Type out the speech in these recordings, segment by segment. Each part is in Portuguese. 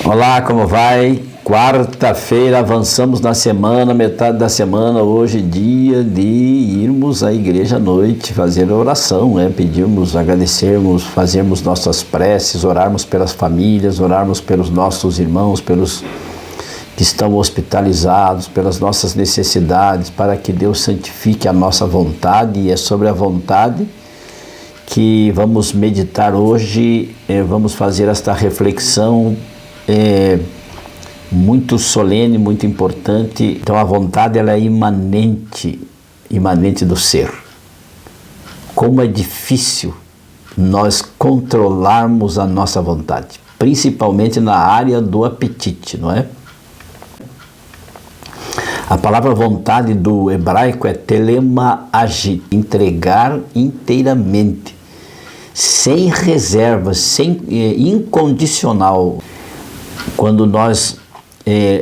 Olá, como vai? Quarta-feira, avançamos na semana, metade da semana, hoje dia de irmos à igreja à noite, fazer oração, pedirmos, agradecermos, fazermos nossas preces, orarmos pelas famílias, orarmos pelos nossos irmãos, pelos que estão hospitalizados, pelas nossas necessidades, para que Deus santifique a nossa vontade, e é sobre a vontade que vamos meditar hoje, vamos fazer esta reflexão muito solene, muito importante. Então a vontade ela é imanente do ser. Como é difícil nós controlarmos a nossa vontade, principalmente na área do apetite, não é? A palavra vontade do hebraico é telema agi, entregar inteiramente, sem reservas, incondicional. Quando nós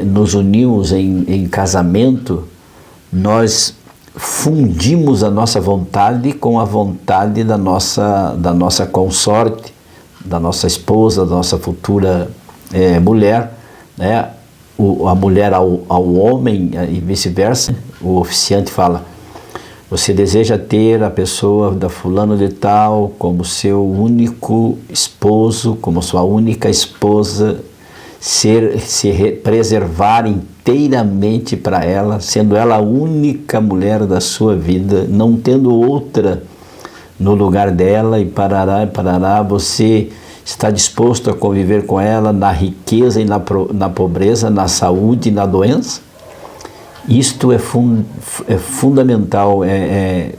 nos unimos em casamento, nós fundimos a nossa vontade com a vontade da nossa consorte, da nossa esposa, da nossa futura mulher, né? A mulher ao homem e vice-versa. O oficiante fala: você deseja ter a pessoa da fulano de tal como seu único esposo, como sua única esposa, preservar inteiramente para ela, sendo ela a única mulher da sua vida, não tendo outra no lugar dela, e parará, você está disposto a conviver com ela na riqueza e na pobreza, na saúde e na doença? Isto é fundamental, é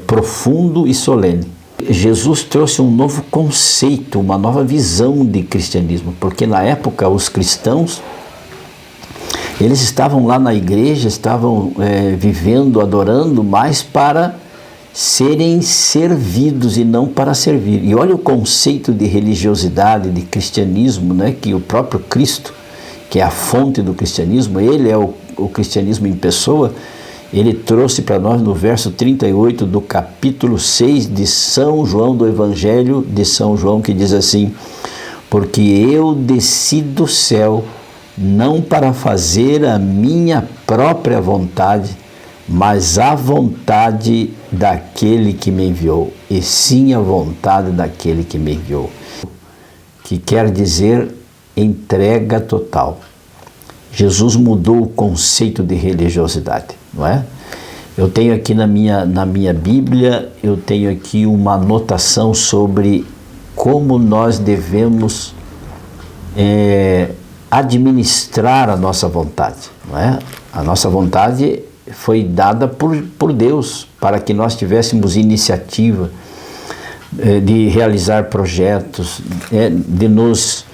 profundo e solene. Jesus trouxe um novo conceito, uma nova visão de cristianismo, porque na época os cristãos, eles estavam lá na igreja, estavam vivendo, adorando, mais para serem servidos e não para servir. E olha o conceito de religiosidade, de cristianismo, né, que o próprio Cristo, que é a fonte do cristianismo, ele é o cristianismo em pessoa. Ele trouxe para nós no verso 38 do capítulo 6 de São João, do Evangelho de São João, que diz assim: porque eu desci do céu não para fazer a minha própria vontade, mas a vontade daquele que me enviou, e sim a vontade daquele que me enviou, que quer dizer entrega total. Jesus mudou o conceito de religiosidade, não é? Eu tenho aqui na minha Bíblia, eu tenho aqui uma anotação sobre como nós devemos administrar a nossa vontade, não é? A nossa vontade foi dada por Deus para que nós tivéssemos iniciativa de realizar projetos, de nos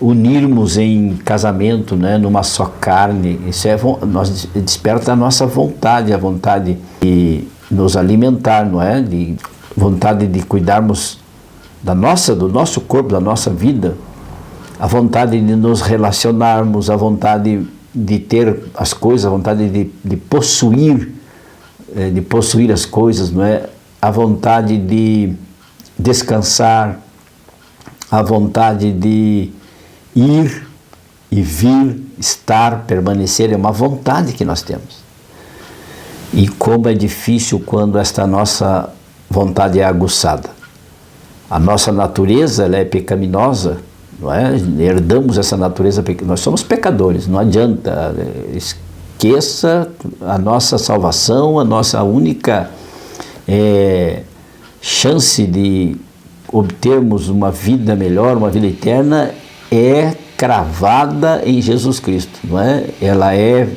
unirmos em casamento, né, numa só carne. Isso desperta a nossa vontade, a vontade de nos alimentar, não é? De vontade de cuidarmos do nosso corpo, da nossa vida, a vontade de nos relacionarmos, a vontade de ter as coisas, a vontade de possuir as coisas, não é? A vontade de descansar, a vontade de ir e vir, estar, permanecer, é uma vontade que nós temos. E como é difícil quando esta nossa vontade é aguçada. A nossa natureza, ela é pecaminosa, não é? Herdamos essa natureza, nós somos pecadores, não adianta, esqueça a nossa salvação, a nossa única chance de obtermos uma vida melhor, uma vida eterna, é cravada em Jesus Cristo, não é? Ela é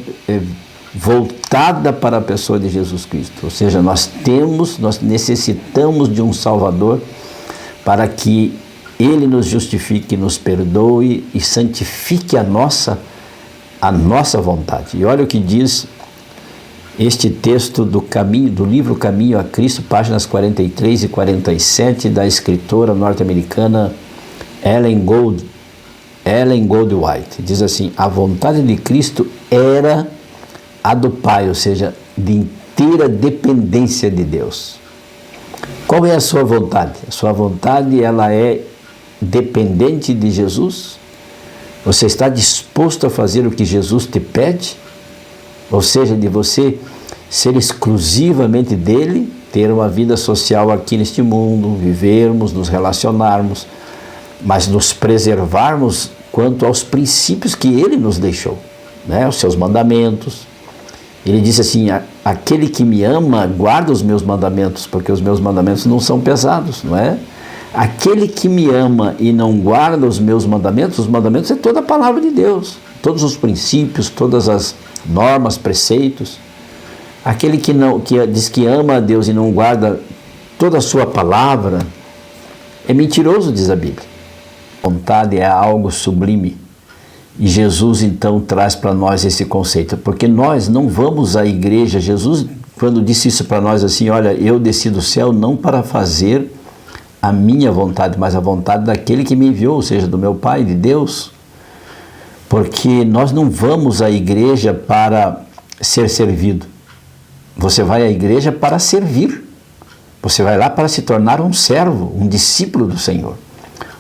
voltada para a pessoa de Jesus Cristo, ou seja, nós necessitamos de um Salvador para que Ele nos justifique, nos perdoe e santifique a nossa vontade. E olha o que diz este texto do livro Caminho a Cristo, páginas 43 e 47, da escritora norte-americana Ellen Goldwhite. Diz assim: a vontade de Cristo era a do Pai, ou seja, de inteira dependência de Deus. Qual é a sua vontade? A sua vontade, ela é dependente de Jesus? Você está disposto a fazer o que Jesus te pede? Ou seja, de você ser exclusivamente dele, ter uma vida social aqui neste mundo, vivermos, nos relacionarmos, mas nos preservarmos quanto aos princípios que ele nos deixou, né? Os seus mandamentos. Ele disse assim: aquele que me ama guarda os meus mandamentos, porque os meus mandamentos não são pesados, não é? Aquele que me ama e não guarda os mandamentos é toda a palavra de Deus, todos os princípios, todas as normas, preceitos. Aquele que diz que ama a Deus e não guarda toda a sua palavra é mentiroso, diz a Bíblia. A vontade é algo sublime. E Jesus então traz para nós esse conceito, porque nós não vamos à igreja. Jesus, quando disse isso para nós assim: olha, eu desci do céu não para fazer a minha vontade, mas a vontade daquele que me enviou, ou seja, do meu Pai, de Deus. Porque nós não vamos à igreja para ser servido. Você vai à igreja para servir. Você vai lá para se tornar um servo, um discípulo do Senhor.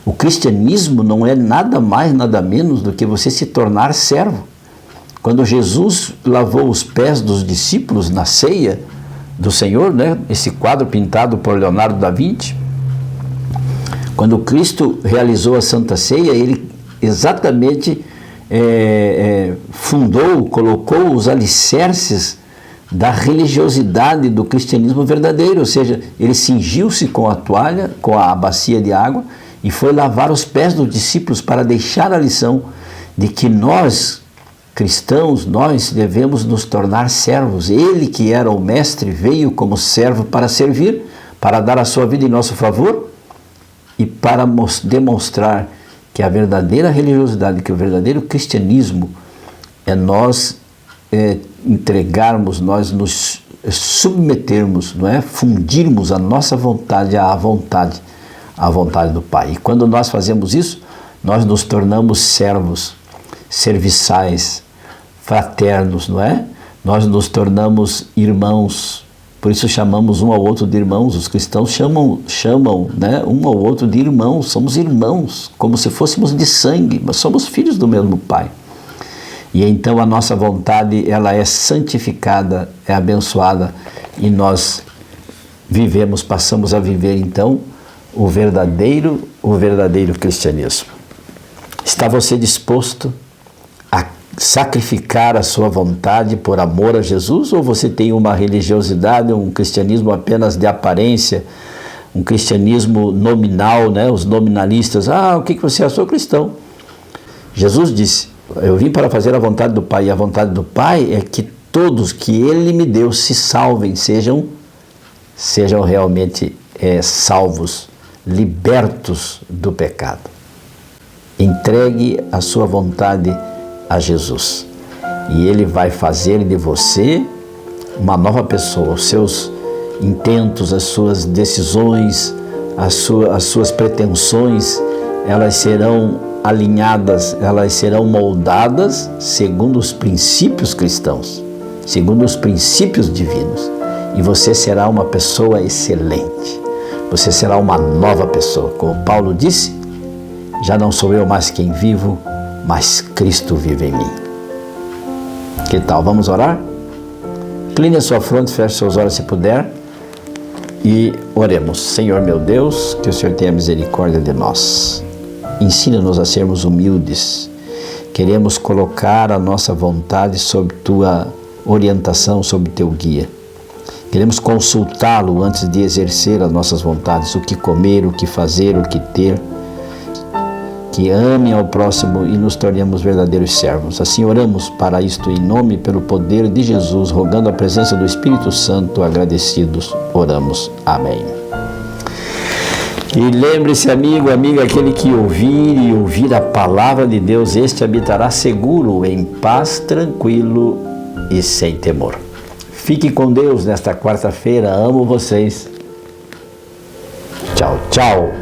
O cristianismo não é nada mais, nada menos do que você se tornar servo. Quando Jesus lavou os pés dos discípulos na ceia do Senhor, né? Esse quadro pintado por Leonardo da Vinci, quando Cristo realizou a Santa Ceia, ele exatamente colocou os alicerces da religiosidade do cristianismo verdadeiro, ou seja, ele cingiu-se com a toalha, com a bacia de água, e foi lavar os pés dos discípulos para deixar a lição de que nós, cristãos, nós devemos nos tornar servos. Ele, que era o mestre, veio como servo para servir, para dar a sua vida em nosso favor e para demonstrar que a verdadeira religiosidade, que o verdadeiro cristianismo é nós entregarmos, nós nos submetermos, não é? Fundirmos a nossa vontade à vontade do Pai. E quando nós fazemos isso, nós nos tornamos servos, serviçais, fraternos, não é? Nós nos tornamos irmãos. Por isso chamamos um ao outro de irmãos. Os cristãos chamam, né, um ao outro de irmãos. Somos irmãos, como se fôssemos de sangue, mas somos filhos do mesmo Pai. E então a nossa vontade, ela é santificada, é abençoada, e nós passamos a viver então o verdadeiro cristianismo. Está você disposto a sacrificar a sua vontade por amor a Jesus, ou você tem uma religiosidade, um cristianismo apenas de aparência, um cristianismo nominal, né? Os nominalistas: o que você é? Eu sou cristão. Jesus disse: eu vim para fazer a vontade do Pai, e a vontade do Pai é que todos que Ele me deu se salvem, sejam realmente salvos, libertos do pecado. Entregue a sua vontade a Jesus, e Ele vai fazer de você uma nova pessoa. Os seus intentos, as suas decisões, as suas pretensões, elas serão alinhadas, elas serão moldadas segundo os princípios cristãos, segundo os princípios divinos, e você será uma pessoa excelente. Você será uma nova pessoa. Como Paulo disse: já não sou eu mais quem vivo, mas Cristo vive em mim. Que tal? Vamos orar? Incline a sua fronte, feche seus olhos se puder e oremos. Senhor meu Deus, que o Senhor tenha misericórdia de nós. Ensina-nos a sermos humildes. Queremos colocar a nossa vontade sob Tua orientação, sob Teu guia. Queremos consultá-lo antes de exercer as nossas vontades, o que comer, o que fazer, o que ter. Que amem ao próximo e nos tornemos verdadeiros servos. Assim oramos para isto em nome e pelo poder de Jesus, rogando a presença do Espírito Santo, agradecidos, oramos. Amém. E lembre-se, amigo, amiga, aquele que ouvir a palavra de Deus, este habitará seguro, em paz, tranquilo e sem temor. Fique com Deus nesta quarta-feira. Amo vocês. Tchau, tchau.